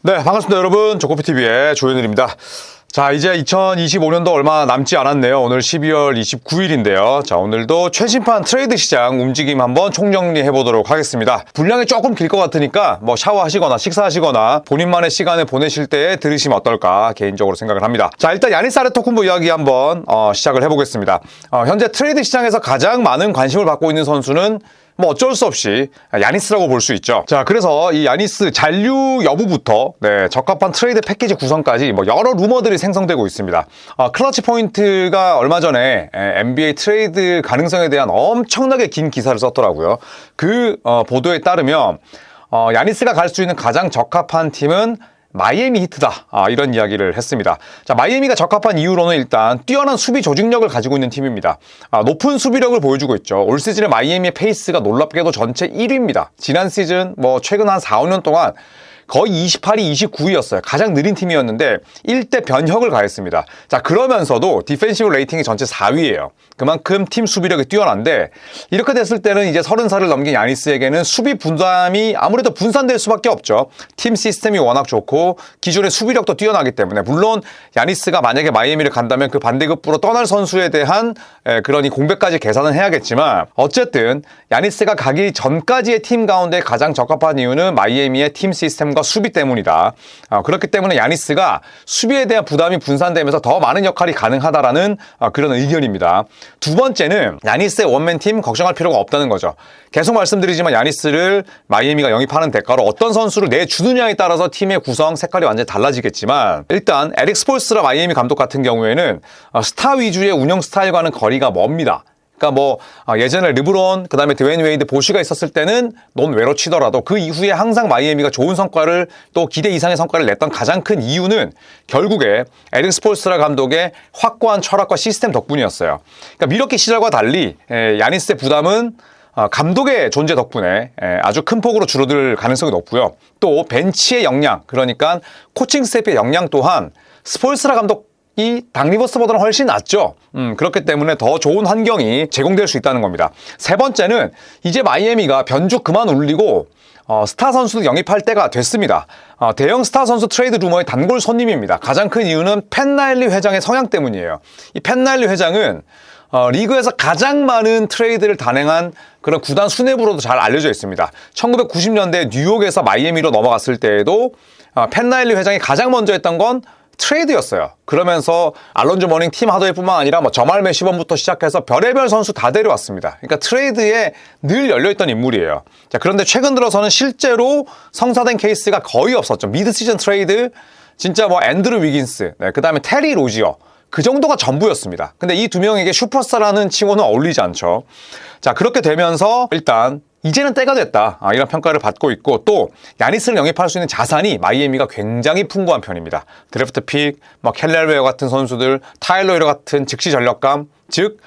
네, 반갑습니다 여러분. 조코피TV의 조현일입니다. 자, 이제 2025년도 얼마 남지 않았네요. 오늘 12월 29일인데요. 자, 오늘도 최신판 트레이드 시장 움직임 한번 총정리해 보도록 하겠습니다. 분량이 조금 길 것 같으니까 뭐 샤워하시거나 식사하시거나 본인만의 시간을 보내실 때 들으시면 어떨까 개인적으로 생각을 합니다. 자, 일단 야니스 아데토쿤보 이야기 한번 시작을 해보겠습니다. 현재 트레이드 시장에서 가장 많은 관심을 받고 있는 선수는 뭐 어쩔 수 없이 야니스라고 볼 수 있죠. 자, 그래서 이 야니스 잔류 여부부터 적합한 트레이드 패키지 구성까지 뭐 여러 루머들이 생성되고 있습니다. 클러치 포인트가 얼마 전에 NBA 트레이드 가능성에 대한 엄청나게 긴 기사를 썼더라고요. 그 보도에 따르면 야니스가 갈 수 있는 가장 적합한 팀은 마이애미 히트다. 이런 이야기를 했습니다. 자, 마이애미가 적합한 이유로는 일단 뛰어난 수비 조직력을 가지고 있는 팀입니다. 높은 수비력을 보여주고 있죠. 올 시즌에 마이애미의 페이스가 놀랍게도 전체 1위입니다. 지난 시즌 최근 한 4, 5년 동안 거의 28위, 29위였어요. 가장 느린 팀이었는데 1대 변혁을 가했습니다. 자, 그러면서도 디펜시브 레이팅이 전체 4위예요. 그만큼 팀 수비력이 뛰어난데 이렇게 됐을 때는 이제 30살을 넘긴 야니스에게는 수비 분담이 아무래도 분산될 수밖에 없죠. 팀 시스템이 워낙 좋고 기존의 수비력도 뛰어나기 때문에 물론 야니스가 만약에 마이애미를 간다면 그 반대급부로 떠날 선수에 대한 그런 이 공백까지 계산은 해야겠지만 어쨌든 야니스가 가기 전까지의 팀 가운데 가장 적합한 이유는 마이애미의 팀 시스템과 수비 때문이다. 그렇기 때문에 야니스가 수비에 대한 부담이 분산되면서 더 많은 역할이 가능하다라는 그런 의견입니다. 두 번째는 야니스의 원맨팀 걱정할 필요가 없다는 거죠. 계속 말씀드리지만 야니스를 마이애미가 영입하는 대가로 어떤 선수를 내주느냐에 따라서 팀의 구성 색깔이 완전히 달라지겠지만 일단 에릭 스폴스라 마이애미 감독 같은 경우에는 스타 위주의 운영 스타일과는 거리가 멉니다. 그러니까 예전에 르브론, 그 다음에 드웨인 웨이드, 보쉬가 있었을 때는 논외로 치더라도 그 이후에 항상 마이애미가 좋은 성과를 또 기대 이상의 성과를 냈던 가장 큰 이유는 결국에 에릭 스폴스트라 감독의 확고한 철학과 시스템 덕분이었어요. 그러니까 미러키 시절과 달리 야니스의 부담은 감독의 존재 덕분에 아주 큰 폭으로 줄어들 가능성이 높고요. 또 벤치의 역량, 그러니까 코칭 스태프의 역량 또한 스폴스트라 감독 이 닥 리버스보다는 훨씬 낫죠. 그렇기 때문에 더 좋은 환경이 제공될 수 있다는 겁니다. 세 번째는 이제 마이애미가 변죽 그만 울리고 스타 선수도 영입할 때가 됐습니다. 대형 스타 선수 트레이드 루머의 단골 손님입니다. 가장 큰 이유는 팬 라일리 회장의 성향 때문이에요. 이 팬 라일리 회장은 리그에서 가장 많은 트레이드를 단행한 그런 구단 수뇌부로도 잘 알려져 있습니다. 1990년대 뉴욕에서 마이애미로 넘어갔을 때에도 팬 라일리 회장이 가장 먼저 했던 건 트레이드였어요. 그러면서 알론조 머닝, 팀 하더웨이뿐만 아니라 저말 매시번부터 시작해서 별의별 선수 다 데려왔습니다. 그러니까 트레이드에 늘 열려있던 인물이에요. 자, 그런데 최근 들어서는 실제로 성사된 케이스가 거의 없었죠. 미드 시즌 트레이드, 진짜 앤드루 위긴스, 그 다음에 테리 로지어, 그 정도가 전부였습니다. 근데 이 두 명에게 슈퍼스타라는 칭호는 어울리지 않죠. 자, 그렇게 되면서 일단 이제는 때가 됐다. 이런 평가를 받고 있고 또 야니스를 영입할 수 있는 자산이 마이애미가 굉장히 풍부한 편입니다. 드래프트 픽, 켈레르웨어 같은 선수들, 타일러 히로 같은 즉시 전력감, 즉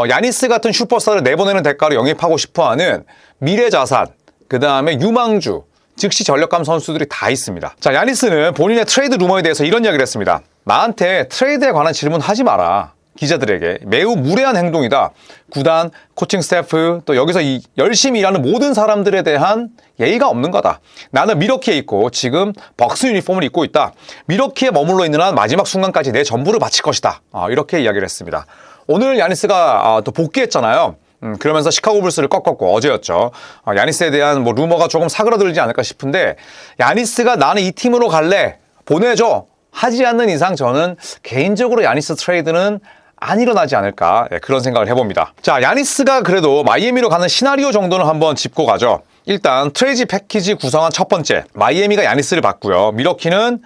야니스 같은 슈퍼스타를 내보내는 대가로 영입하고 싶어하는 미래 자산, 그 다음에 유망주, 즉시 전력감 선수들이 다 있습니다. 자, 야니스는 본인의 트레이드 루머에 대해서 이런 이야기를 했습니다. 나한테 트레이드에 관한 질문 하지 마라. 기자들에게 매우 무례한 행동이다. 구단, 코칭 스태프, 또 여기서 열심히 일하는 모든 사람들에 대한 예의가 없는 거다. 나는 미러키에 있고 지금 벅스 유니폼을 입고 있다. 미러키에 머물러 있는 한 마지막 순간까지 내 전부를 바칠 것이다. 이렇게 이야기를 했습니다. 오늘 야니스가 또 복귀했잖아요. 그러면서 시카고 불스를 꺾었고 어제였죠. 야니스에 대한 루머가 조금 사그라들지 않을까 싶은데 야니스가 나는 이 팀으로 갈래. 보내줘. 하지 않는 이상 저는 개인적으로 야니스 트레이드는 안 일어나지 않을까 그런 생각을 해봅니다. 자, 야니스가 그래도 마이애미로 가는 시나리오 정도는 한번 짚고 가죠. 일단 트레이드 패키지 구성한 첫 번째 마이애미가 야니스를 받고요.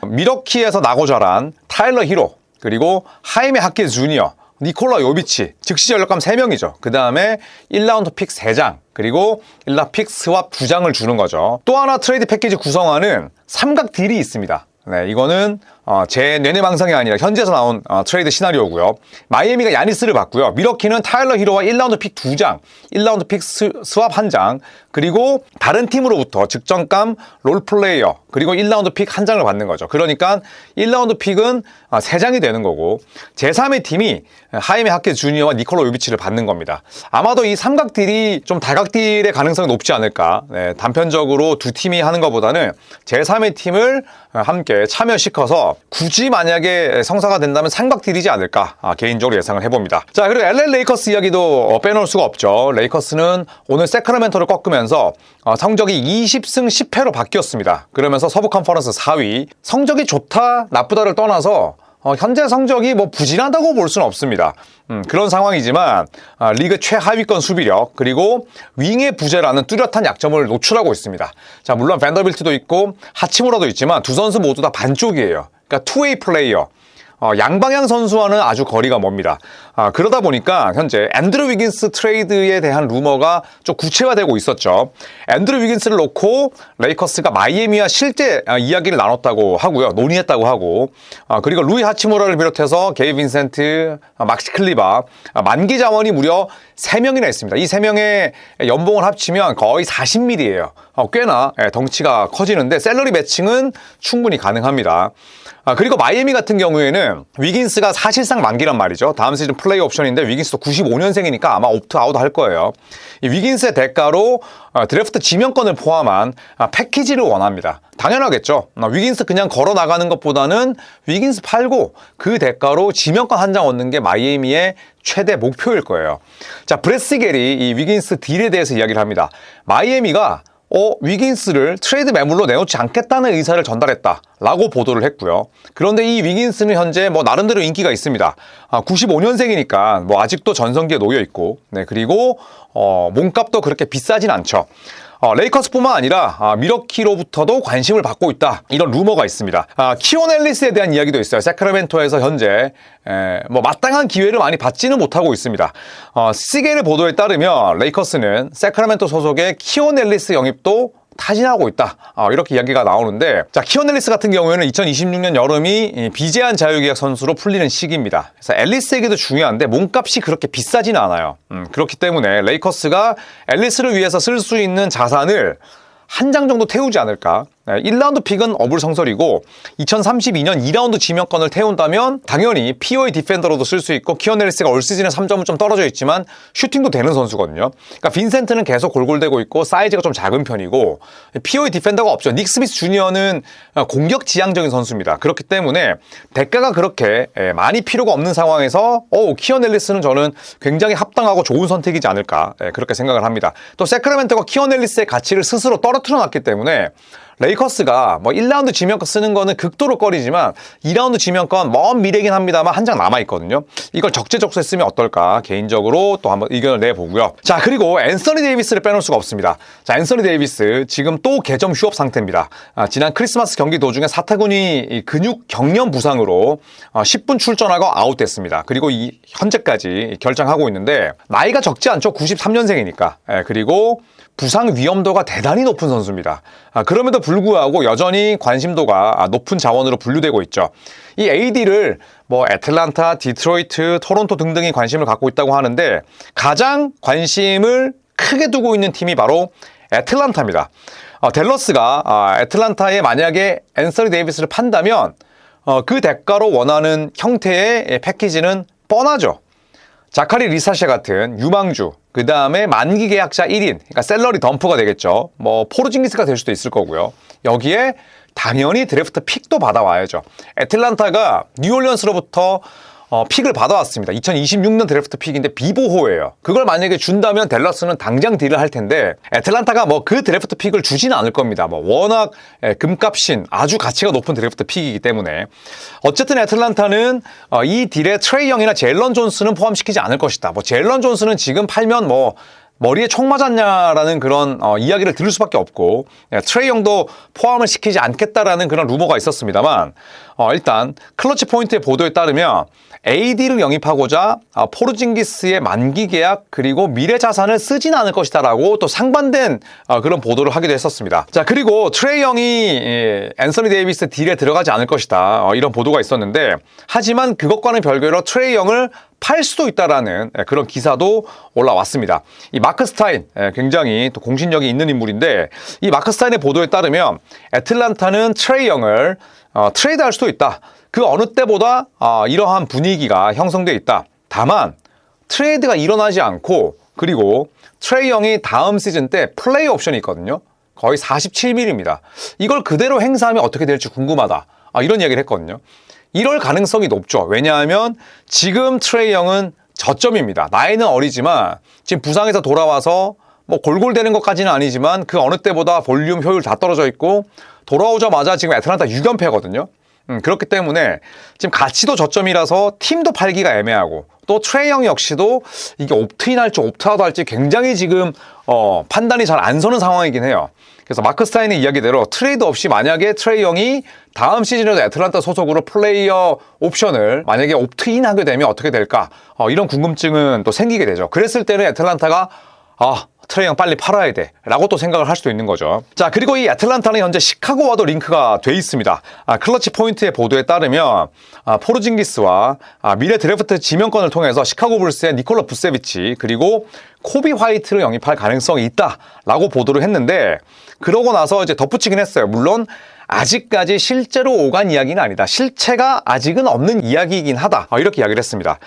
미러키에서 나고 자란 타일러 히로, 그리고 하이메 하키 주니어, 니콜라 요비치, 즉시 전력감 3명이죠. 그 다음에 1라운드 픽 3장, 그리고 1라 픽 스왑 2장을 주는 거죠. 또 하나 트레이드 패키지 구성하는 삼각 딜이 있습니다. 네, 이거는 제 뇌내망상이 아니라 현지에서 나온 트레이드 시나리오고요. 마이애미가 야니스를 받고요. 밀워키는 타일러 히로와 1라운드 픽 2장, 1라운드 픽 스왑 1장, 그리고 다른 팀으로부터 직전감 롤플레이어, 그리고 1라운드 픽 1장을 받는 거죠. 그러니까 1라운드 픽은 3장이 되는 거고 제3의 팀이 하이메 하케 주니어와 니콜라 요비치를 받는 겁니다. 아마도 이 삼각 딜이 좀 다각 딜의 가능성이 높지 않을까. 네, 단편적으로 두 팀이 하는 것보다는 제3의 팀을 함께 참여시켜서 굳이 만약에 성사가 된다면 삼각 딜이지 않을까 개인적으로 예상을 해봅니다. 자, 그리고 LA 레이커스 이야기도 빼놓을 수가 없죠. 레이커스는 오늘 세크라멘토를 꺾으면서 성적이 20승 10패로 바뀌었습니다. 그러면서 서부 컨퍼런스 4위. 성적이 좋다 나쁘다를 떠나서 현재 성적이 뭐 부진하다고 볼 수는 없습니다. 그런 상황이지만 리그 최하위권 수비력 그리고 윙의 부재라는 뚜렷한 약점을 노출하고 있습니다. 자, 물론 밴더빌트도 있고 하치무라도 있지만 두 선수 모두 다 반쪽이에요. 그러니까 투웨이 플레이어. 양방향 선수와는 아주 거리가 멉니다. 그러다 보니까 현재 앤드루 위긴스 트레이드에 대한 루머가 좀 구체화되고 있었죠. 앤드루 위긴스를 놓고 레이커스가 마이애미와 실제 이야기를 나눴다고 하고요. 논의했다고 하고 그리고 루이 하치무라를 비롯해서 게이 빈센트, 막시 클리바 만기 자원이 무려 3명이나 있습니다. 이 3명의 연봉을 합치면 거의 40밀이에요. 꽤나 덩치가 커지는데 셀러리 매칭은 충분히 가능합니다. 그리고 마이애미 같은 경우에는 위긴스가 사실상 만기란 말이죠. 다음 시즌 플레이 옵션인데 위긴스도 95년생이니까 아마 옵트아웃 할 거예요. 이 위긴스의 대가로 드래프트 지명권을 포함한 패키지를 원합니다. 당연하겠죠. 위긴스 그냥 걸어 나가는 것보다는 위긴스 팔고 그 대가로 지명권 한 장 얻는 게 마이애미의 최대 목표일 거예요. 자, 브레스겔이 이 위긴스 딜에 대해서 이야기를 합니다. 마이애미가 위긴스를 트레이드 매물로 내놓지 않겠다는 의사를 전달했다라고 보도를 했고요. 그런데 이 위긴스는 현재 뭐 나름대로 인기가 있습니다. 95년생이니까 뭐 아직도 전성기에 놓여 있고, 네, 그리고 몸값도 그렇게 비싸진 않죠. 레이커스뿐만 아니라 밀워키로부터도 관심을 받고 있다. 이런 루머가 있습니다. 키온 앨리스에 대한 이야기도 있어요. 세크라멘토에서 현재 뭐 마땅한 기회를 많이 받지는 못하고 있습니다. 시겔의 보도에 따르면 레이커스는 세크라멘토 소속의 키온 앨리스 영입도 타진하고 있다. 이렇게 이야기가 나오는데, 자, 키온 앨리스 같은 경우에는 2026년 여름이 비제한 자유계약 선수로 풀리는 시기입니다. 그래서 앨리스에게도 중요한데 몸값이 그렇게 비싸지는 않아요. 그렇기 때문에 레이커스가 앨리스를 위해서 쓸 수 있는 자산을 한 장 정도 태우지 않을까. 1라운드 픽은 어불성설이고 2032년 2라운드 지명권을 태운다면 당연히 POA 디펜더로도 쓸 수 있고 키온 앨리스가 올 시즌에 3점은 좀 떨어져 있지만 슈팅도 되는 선수거든요. 그러니까 빈센트는 계속 골골대고 있고 사이즈가 좀 작은 편이고 POA 디펜더가 없죠. 닉 스미스 주니어는 공격 지향적인 선수입니다. 그렇기 때문에 대가가 그렇게 많이 필요가 없는 상황에서 키온 앨리스는 저는 굉장히 합당하고 좋은 선택이지 않을까 그렇게 생각을 합니다. 또 세크라멘토가 키온 앨리스의 가치를 스스로 떨어뜨려 놨기 때문에 레이커스가 뭐 1라운드 지명권 쓰는 거는 극도로 꺼리지만 2라운드 지명권 먼 미래긴 합니다만 한 장 남아있거든요. 이걸 적재적소에 쓰면 어떨까 개인적으로 또 한번 의견을 내보고요. 자, 그리고 앤서니 데이비스를 빼놓을 수가 없습니다. 자, 앤서니 데이비스 지금 또 개점 휴업 상태입니다. 지난 크리스마스 경기 도중에 사타구니 근육 경련 부상으로 10분 출전하고 아웃됐습니다. 그리고 현재까지 결장하고 있는데 나이가 적지 않죠. 93년생이니까. 그리고 부상 위험도가 대단히 높은 선수입니다. 그럼에도 불구하고 여전히 관심도가 높은 자원으로 분류되고 있죠. 이 AD를 뭐 애틀란타, 디트로이트, 토론토 등등이 관심을 갖고 있다고 하는데 가장 관심을 크게 두고 있는 팀이 바로 애틀란타입니다. 댈러스가 애틀란타에 만약에 앤서니 데이비스를 판다면 그 대가로 원하는 형태의 패키지는 뻔하죠. 자카리 리사셰 같은 유망주, 그 다음에 만기 계약자 1인, 그러니까 셀러리 덤프가 되겠죠. 뭐 포르징기스가 될 수도 있을 거고요. 여기에 당연히 드래프트 픽도 받아와야죠. 애틀란타가 뉴올리언스로부터 픽을 받아왔습니다. 2026년 드래프트 픽인데 비보호예요. 그걸 만약에 준다면 댈러스는 당장 딜을 할 텐데 애틀란타가 뭐 그 드래프트 픽을 주지는 않을 겁니다. 뭐 워낙 금값인 아주 가치가 높은 드래프트 픽이기 때문에 어쨌든 애틀란타는 이 딜에 트레이 영이나 제일런 존스는 포함시키지 않을 것이다. 뭐 제일런 존스는 지금 팔면 뭐 머리에 총 맞았냐라는 그런 이야기를 들을 수밖에 없고 트레이 영도 포함을 시키지 않겠다라는 그런 루머가 있었습니다만 일단 클러치 포인트의 보도에 따르면 AD를 영입하고자 포르징기스의 만기 계약 그리고 미래 자산을 쓰진 않을 것이다라고 또 상반된 그런 보도를 하기도 했었습니다. 자, 그리고 트레이 영이 앤서니 데이비스 딜에 들어가지 않을 것이다, 이런 보도가 있었는데, 하지만 그것과는 별개로 트레이 영을 팔 수도 있다라는 그런 기사도 올라왔습니다. 이 마크 스타인, 굉장히 또 공신력이 있는 인물인데, 이 마크 스타인의 보도에 따르면 애틀란타는 트레이 영을 트레이드할 수도 있다. 그 어느 때보다 이러한 분위기가 형성되어 있다. 다만 트레이드가 일어나지 않고, 그리고 트레이 영이 다음 시즌 때 플레이 옵션이 있거든요. 거의 47밀입니다. 이걸 그대로 행사하면 어떻게 될지 궁금하다, 이런 얘기를 했거든요. 이럴 가능성이 높죠. 왜냐하면 지금 트레이 영은 저점입니다. 나이는 어리지만 지금 부상에서 돌아와서 뭐 골골대는 것까지는 아니지만 그 어느 때보다 볼륨 효율 다 떨어져 있고, 돌아오자마자 지금 애틀란타 6연패거든요. 그렇기 때문에 지금 가치도 저점이라서 팀도 팔기가 애매하고, 또 트레이 영 역시도 이게 옵트인 할지 옵트아웃 할지 굉장히 지금 판단이 잘 안 서는 상황이긴 해요. 그래서 마크 스타인의 이야기대로 트레이드 없이 만약에 트레이 영이 다음 시즌에도 애틀란타 소속으로 플레이어 옵션을 만약에 옵트인 하게 되면 어떻게 될까, 이런 궁금증은 또 생기게 되죠. 그랬을 때는 애틀란타가 트레이 영 빨리 팔아야 돼 라고 또 생각을 할 수도 있는 거죠. 자, 그리고 이 애틀란타는 현재 시카고와도 링크가 돼 있습니다. 클러치 포인트의 보도에 따르면 포르징기스와 미래 드래프트 지명권을 통해서 시카고 불스의 니콜라 부세비치 그리고 코비 화이트를 영입할 가능성이 있다라고 보도를 했는데, 그러고 나서 이제 덧붙이긴 했어요. 물론 아직까지 실제로 오간 이야기는 아니다. 실체가 아직은 없는 이야기이긴 하다, 이렇게 이야기를 했습니다.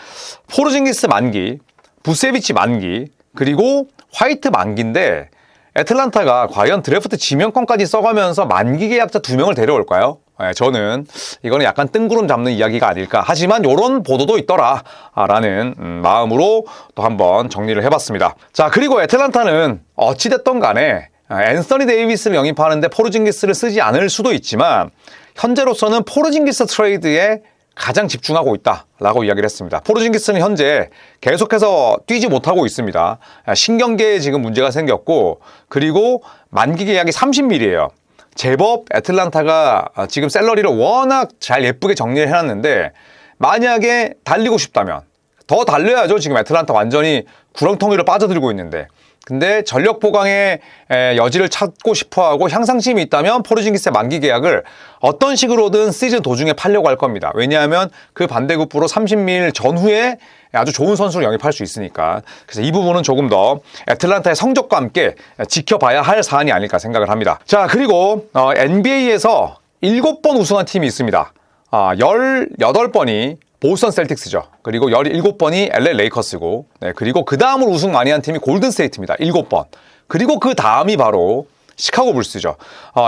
포르징기스 만기, 부세비치 만기, 그리고 화이트 만기인데, 애틀란타가 과연 드래프트 지명권까지 써가면서 만기 계약자 2명을 데려올까요? 저는 이거는 약간 뜬구름 잡는 이야기가 아닐까. 하지만 이런 보도도 있더라 라는 마음으로 또 한번 정리를 해봤습니다. 자, 그리고 애틀란타는 어찌됐던 간에 앤서니 데이비스를 영입하는데 포르징기스를 쓰지 않을 수도 있지만, 현재로서는 포르징기스 트레이드에 가장 집중하고 있다라고 이야기를 했습니다. 포르징기스는 현재 계속해서 뛰지 못하고 있습니다. 신경계에 지금 문제가 생겼고, 그리고 만기 계약이 30밀이에요. 제법 애틀란타가 지금 샐러리를 워낙 잘 예쁘게 정리를 해놨는데, 만약에 달리고 싶다면 더 달려야죠. 지금 애틀란타 완전히 구렁텅이로 빠져들고 있는데, 근데 전력 보강의 여지를 찾고 싶어하고 향상심이 있다면 포르징기스의 만기 계약을 어떤 식으로든 시즌 도중에 팔려고 할 겁니다. 왜냐하면 그 반대급부로 30밀 전후에 아주 좋은 선수를 영입할 수 있으니까. 그래서 이 부분은 조금 더 애틀란타의 성적과 함께 지켜봐야 할 사안이 아닐까 생각을 합니다. 자, 그리고 NBA에서 7번 우승한 팀이 있습니다. 18번이 보스턴 셀틱스죠. 그리고 17번이 LA 레이커스고, 그리고 그 다음으로 우승 많이 한 팀이 골든 스테이트입니다. 7번. 그리고 그 다음이 바로 시카고 불스죠.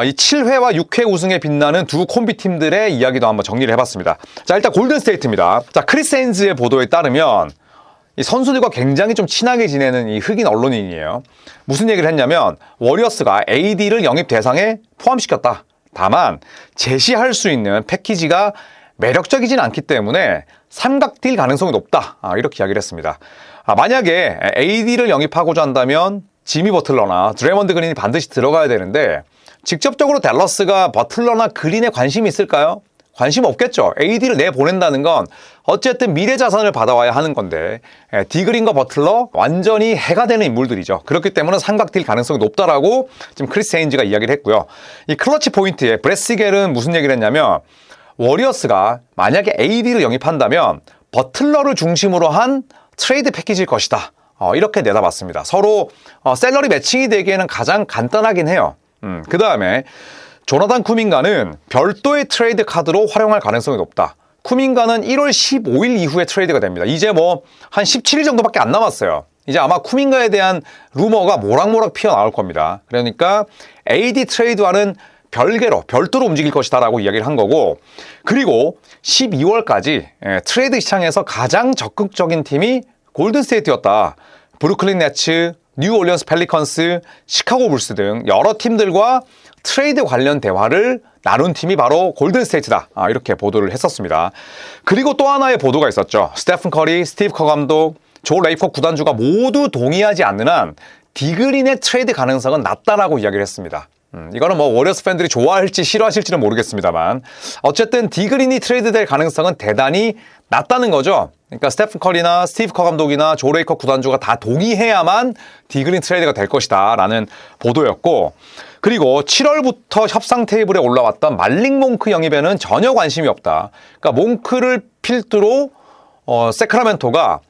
이 7회와 6회 우승에 빛나는 두 콤비 팀들의 이야기도 한번 정리를 해봤습니다. 자, 일단 골든 스테이트입니다. 자, 크리스 헤인즈의 보도에 따르면 이 선수들과 굉장히 좀 친하게 지내는 이 흑인 언론인이에요. 무슨 얘기를 했냐면, 워리어스가 AD를 영입 대상에 포함시켰다. 다만 제시할 수 있는 패키지가 매력적이진 않기 때문에 삼각딜 가능성이 높다, 이렇게 이야기를 했습니다. 만약에 AD를 영입하고자 한다면 지미 버틀러나 드레먼드 그린이 반드시 들어가야 되는데, 직접적으로 댈러스가 버틀러나 그린에 관심이 있을까요? 관심 없겠죠. AD를 내보낸다는 건 어쨌든 미래 자산을 받아와야 하는 건데, 디그린과 버틀러 완전히 해가 되는 인물들이죠. 그렇기 때문에 삼각딜 가능성이 높다라고 지금 크리스 헤인즈가 이야기를 했고요. 이 클러치 포인트에 브렛 시겔은 무슨 얘기를 했냐면, 워리어스가 만약에 AD를 영입한다면 버틀러를 중심으로 한 트레이드 패키지일 것이다, 이렇게 내다봤습니다. 서로 셀러리 매칭이 되기에는 가장 간단하긴 해요. 그 다음에 조나단 쿠민가는 별도의 트레이드 카드로 활용할 가능성이 높다. 쿠민가는 1월 15일 이후에 트레이드가 됩니다. 이제 뭐 한 17일 정도밖에 안 남았어요. 이제 아마 쿠민가에 대한 루머가 모락모락 피어나올 겁니다. 그러니까 AD 트레이드와는 별도로 움직일 것이다 라고 이야기를 한 거고, 그리고 12월까지 트레이드 시장에서 가장 적극적인 팀이 골든스테이트였다. 브루클린 네츠, 뉴올리언스 펠리컨스, 시카고 불스 등 여러 팀들과 트레이드 관련 대화를 나눈 팀이 바로 골든스테이트다, 이렇게 보도를 했었습니다. 그리고 또 하나의 보도가 있었죠. 스테픈 커리, 스티브 커 감독, 조 레이퍼 구단주가 모두 동의하지 않는 한 디그린의 트레이드 가능성은 낮다라고 이야기를 했습니다. 이거는 뭐 워리어스 팬들이 좋아할지 싫어하실지는 모르겠습니다만, 어쨌든 디그린이 트레이드 될 가능성은 대단히 낮다는 거죠. 그러니까 스테픈 커리나 스티브 커 감독이나 조 레이커 구단주가 다 동의해야만 디그린 트레이드가 될 것이다 라는 보도였고, 그리고 7월부터 협상 테이블에 올라왔던 말릭 몽크 영입에는 전혀 관심이 없다. 그러니까 몽크를 필두로 세크라멘토가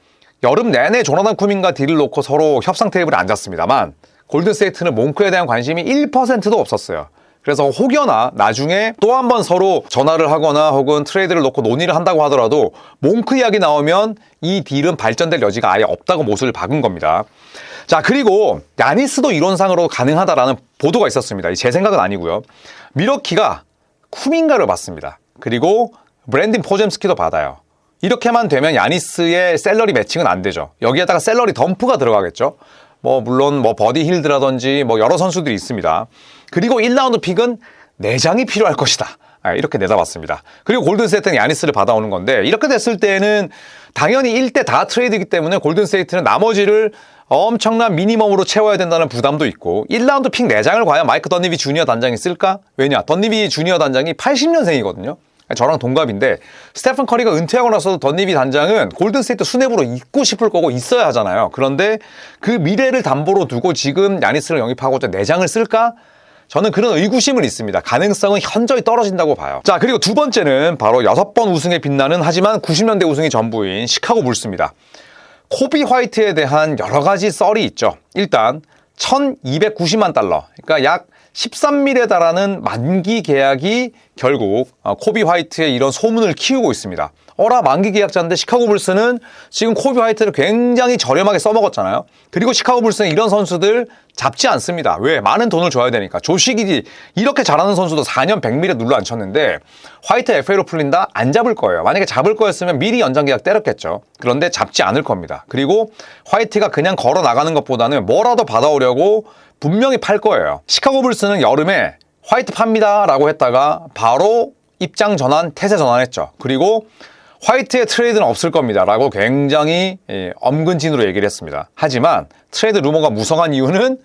여름 내내 조나단 쿠민과 딜을 놓고 서로 협상 테이블에 앉았습니다만 골든스테이트는 몽크에 대한 관심이 1%도 없었어요. 그래서 혹여나 나중에 또 한 번 서로 전화를 하거나 혹은 트레이드를 놓고 논의를 한다고 하더라도 몽크 이야기 나오면 이 딜은 발전될 여지가 아예 없다고 못을 박은 겁니다. 자, 그리고 야니스도 이론상으로 가능하다라는 보도가 있었습니다. 제 생각은 아니고요. 미러키가 쿠민가를 받습니다. 그리고 브랜딘 포젬스키도 받아요. 이렇게만 되면 야니스의 셀러리 매칭은 안 되죠. 여기에다가 셀러리 덤프가 들어가겠죠. 물론 버디 힐드라든지 여러 선수들이 있습니다. 그리고 1라운드 픽은 내장이 필요할 것이다. 이렇게 내다봤습니다. 그리고 골든스테이트는 야니스를 받아오는 건데, 이렇게 됐을 때는 당연히 1대 다 트레이드이기 때문에 골든스테이트는 나머지를 엄청난 미니멈으로 채워야 된다는 부담도 있고, 1라운드 픽 4장을 과연 마이크 던니비 주니어 단장이 쓸까? 왜냐? 던니비 주니어 단장이 80년생이거든요. 저랑 동갑인데 스테픈 커리가 은퇴하고 나서도 던니비 단장은 골든스테이트 수뇌부로 있고 싶을 거고 있어야 하잖아요. 그런데 그 미래를 담보로 두고 지금 야니스를 영입하고자 4장을 쓸까? 저는 그런 의구심은 있습니다. 가능성은 현저히 떨어진다고 봐요. 자, 그리고 두 번째는 바로 6번 우승에 빛나는, 하지만 90년대 우승이 전부인 시카고 불스입니다. 코비 화이트에 대한 여러 가지 썰이 있죠. 일단 1290만 달러, 그러니까 약 13밀에 달하는 만기 계약이 결국 코비 화이트의 이런 소문을 키우고 있습니다. 만기 계약자인데 시카고 불스는 지금 코비 화이트를 굉장히 저렴하게 써먹었잖아요. 그리고 시카고 불스는 이런 선수들 잡지 않습니다. 왜? 많은 돈을 줘야 되니까. 조시기디 이렇게 잘하는 선수도 4년 100밀에 눌러 앉혔는데 화이트 FA로 풀린다? 안 잡을 거예요. 만약에 잡을 거였으면 미리 연장 계약 때렸겠죠. 그런데 잡지 않을 겁니다. 그리고 화이트가 그냥 걸어 나가는 것보다는 뭐라도 받아오려고 분명히 팔 거예요. 시카고 불스는 여름에 화이트 팝니다 라고 했다가 바로 입장 전환, 태세 전환했죠. 그리고 화이트의 트레이드는 없을 겁니다 라고 굉장히 엄근진으로 얘기를 했습니다. 하지만 트레이드 루머가 무성한 이유는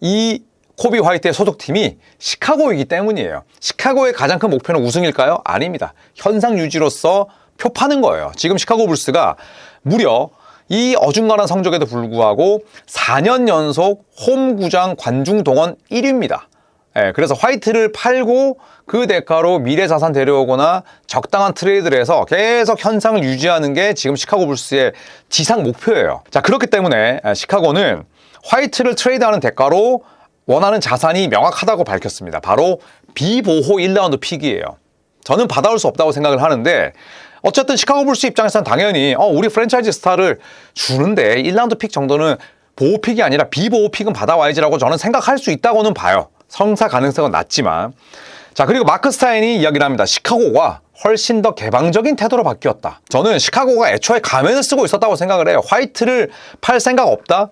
이 코비 화이트의 소속팀이 시카고이기 때문이에요. 시카고의 가장 큰 목표는 우승일까요? 아닙니다. 현상 유지로서 표 파는 거예요. 지금 시카고 불스가 무려 이 어중간한 성적에도 불구하고 4년 연속 홈구장 관중 동원 1위입니다. 그래서 화이트를 팔고 그 대가로 미래 자산 데려오거나 적당한 트레이드를 해서 계속 현상을 유지하는 게 지금 시카고 불스의 지상 목표예요. 자, 그렇기 때문에 시카고는 화이트를 트레이드하는 대가로 원하는 자산이 명확하다고 밝혔습니다. 바로 비보호 1라운드 픽이에요. 저는 받아올 수 없다고 생각을 하는데, 어쨌든 시카고 불스 입장에서는 당연히 우리 프랜차이즈 스타를 주는데 1라운드 픽 정도는 보호 픽이 아니라 비보호 픽은 받아와야지라고 저는 생각할 수 있다고는 봐요. 성사 가능성은 낮지만. 자, 그리고 마크 스타인이 이야기를 합니다. 시카고가 훨씬 더 개방적인 태도로 바뀌었다. 저는 시카고가 애초에 가면을 쓰고 있었다고 생각을 해요. 화이트를 팔 생각 없다?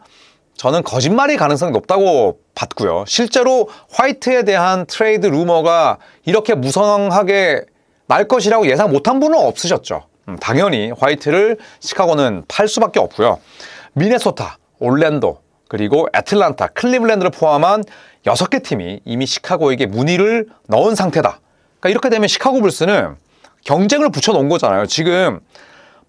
저는 거짓말일 가능성이 높다고 봤고요. 실제로 화이트에 대한 트레이드 루머가 이렇게 무성하게 날 것이라고 예상 못한 분은 없으셨죠. 당연히 화이트를 시카고는 팔 수밖에 없고요. 미네소타, 올랜도, 그리고 애틀란타, 클리블랜드를 포함한 6개 팀이 이미 시카고에게 문의를 넣은 상태다. 그러니까 이렇게 되면 시카고 불스는 경쟁을 붙여놓은 거잖아요. 지금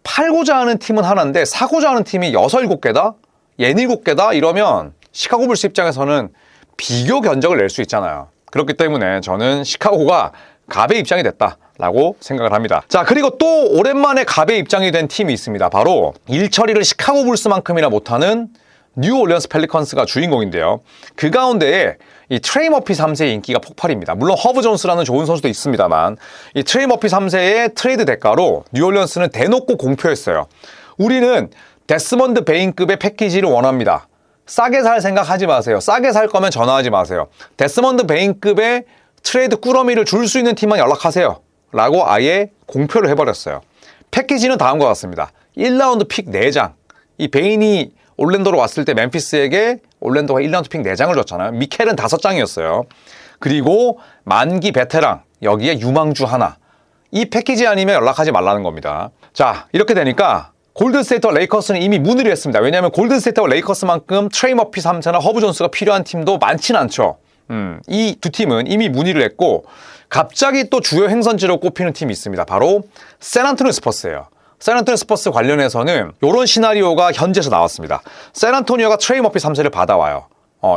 팔고자 하는 팀은 하나인데 사고자 하는 팀이 6, 7개다? 7개다? 이러면 시카고 불스 입장에서는 비교 견적을 낼 수 있잖아요. 그렇기 때문에 저는 시카고가 갑의 입장이 됐다라고 생각을 합니다. 자, 그리고 또 오랜만에 갑의 입장이 된 팀이 있습니다. 바로 일 처리를 시카고 불스만큼이나 못하는 뉴올리언스 펠리컨스가 주인공인데요. 그 가운데에 이 트레이 머피 3세의 인기가 폭발입니다. 물론 허브 존스라는 좋은 선수도 있습니다만 이 트레이 머피 3세의 트레이드 대가로 뉴올리언스는 대놓고 공표했어요. 우리는 데스먼드 베인급의 패키지를 원합니다. 싸게 살 생각하지 마세요. 싸게 살 거면 전화하지 마세요. 데스먼드 베인급의 트레이드 꾸러미를 줄 수 있는 팀만 연락하세요 라고 아예 공표를 해버렸어요. 패키지는 다음과 같습니다. 1라운드 픽 4장. 이 베인이 올랜도로 왔을 때 멤피스에게 올랜도가 1라운드 픽 4장을 줬잖아요. 미켈은 5장이었어요. 그리고 만기 베테랑, 여기에 유망주 하나. 이 패키지 아니면 연락하지 말라는 겁니다. 자, 이렇게 되니까 골든스테이트와 레이커스는 이미 문의를 했습니다. 왜냐하면 골든스테이트와 레이커스만큼 트레이 머피 3세나 허브 존스가 필요한 팀도 많지는 않죠. 이 두 팀은 이미 문의를 했고, 갑자기 또 주요 행선지로 꼽히는 팀이 있습니다. 바로 샌안토니오 스퍼스예요. 샌안토니오 스퍼스 관련해서는 이런 시나리오가 현지에서 나왔습니다. 샌안토니오가 트레이 머피 3세를 받아와요.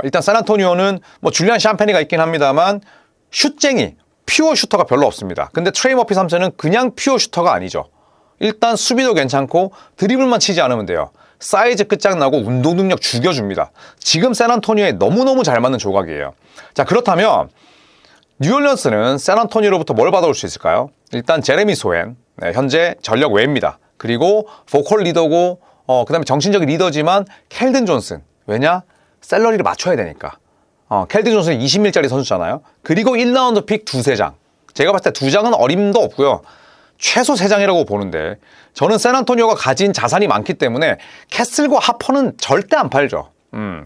일단 샌안토니오는 뭐 줄리안 샴페니가 있긴 합니다만 슛쟁이, 퓨어 슈터가 별로 없습니다. 근데 트레이 머피 3세는 그냥 퓨어 슈터가 아니죠. 일단 수비도 괜찮고 드리블만 치지 않으면 돼요. 사이즈 끝장나고 운동 능력 죽여줍니다. 지금 샌안토니오에 너무너무 잘 맞는 조각이에요. 자, 그렇다면 뉴올리언스는 샌안토니오로부터 뭘 받아올 수 있을까요? 일단 제레미 소엔, 현재 전력 외입니다. 그리고 보컬 리더고 그 다음에 정신적인 리더지만 켈든 존슨. 왜냐? 샐러리를 맞춰야 되니까. 켈든 존슨은 20밀짜리 선수잖아요. 그리고 1라운드 픽 두세 장. 제가 봤을 때 두 장은 어림도 없고요. 최소 3장이라고 보는데 저는 샌안토니오가 가진 자산이 많기 때문에 캐슬과 하퍼는 절대 안 팔죠.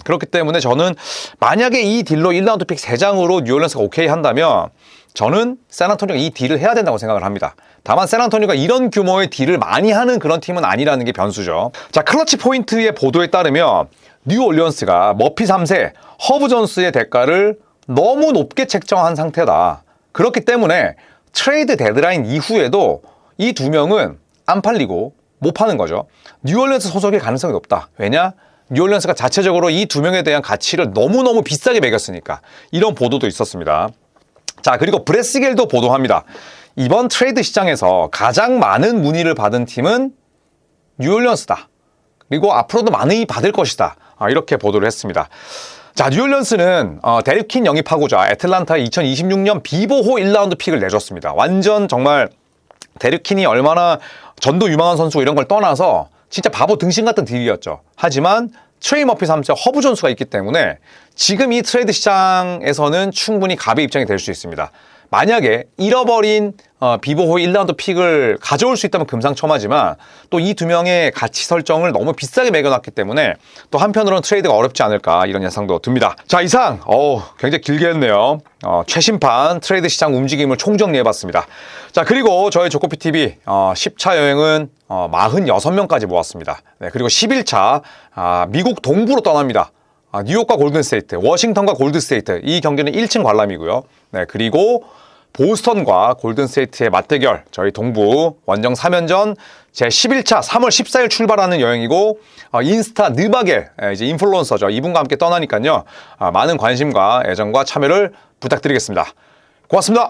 그렇기 때문에 저는 만약에 이 딜로 1라운드 픽 3장으로 뉴올리언스가 오케이 한다면 저는 샌안토니오가 이 딜을 해야 된다고 생각을 합니다. 다만 샌안토니오가 이런 규모의 딜을 많이 하는 그런 팀은 아니라는 게 변수죠. 자, 클러치 포인트의 보도에 따르면 뉴올리언스가 머피 3세, 허브 존스의 대가를 너무 높게 책정한 상태다. 그렇기 때문에 트레이드 데드라인 이후에도 이 두 명은 안 팔리고 못 파는 거죠. 뉴올리언스 소속일 가능성이 높다. 왜냐? 뉴올리언스가 자체적으로 이 두 명에 대한 가치를 너무너무 비싸게 매겼으니까. 이런 보도도 있었습니다. 자, 그리고 브레스겔도 보도합니다. 이번 트레이드 시장에서 가장 많은 문의를 받은 팀은 뉴올리언스다. 그리고 앞으로도 많이 받을 것이다. 이렇게 보도를 했습니다. 자, 뉴올리언스는 데릭 퀸 영입하고자 애틀란타에 2026년 비보호 1라운드 픽을 내줬습니다. 완전 정말 데릭 퀸이 얼마나 전도 유망한 선수고 이런 걸 떠나서 진짜 바보 등신 같은 딜이었죠. 하지만 트레이 머피 3세 허브 존스가 있기 때문에 지금 이 트레이드 시장에서는 충분히 갑의 입장이 될 수 있습니다. 만약에 잃어버린 비보호 1라운드 픽을 가져올 수 있다면 금상첨화지만 또 이 두 명의 가치 설정을 너무 비싸게 매겨놨기 때문에 또 한편으로는 트레이드가 어렵지 않을까 이런 예상도 듭니다. 자, 이상 굉장히 길게 했네요. 최신판 트레이드 시장 움직임을 총정리해봤습니다. 자, 그리고 저희 조코피TV 10차 여행은 46명까지 모았습니다. 네, 그리고 11차 미국 동부로 떠납니다. 뉴욕과 골든스테이트, 워싱턴과 골든스테이트 이 경기는 1층 관람이고요. 네, 그리고 보스턴과 골든스테이트의 맞대결 저희 동부 원정 3연전 제 11차 3월 14일 출발하는 여행이고 인스타 느바겔 이제 인플루언서죠. 이분과 함께 떠나니까요. 많은 관심과 애정과 참여를 부탁드리겠습니다. 고맙습니다.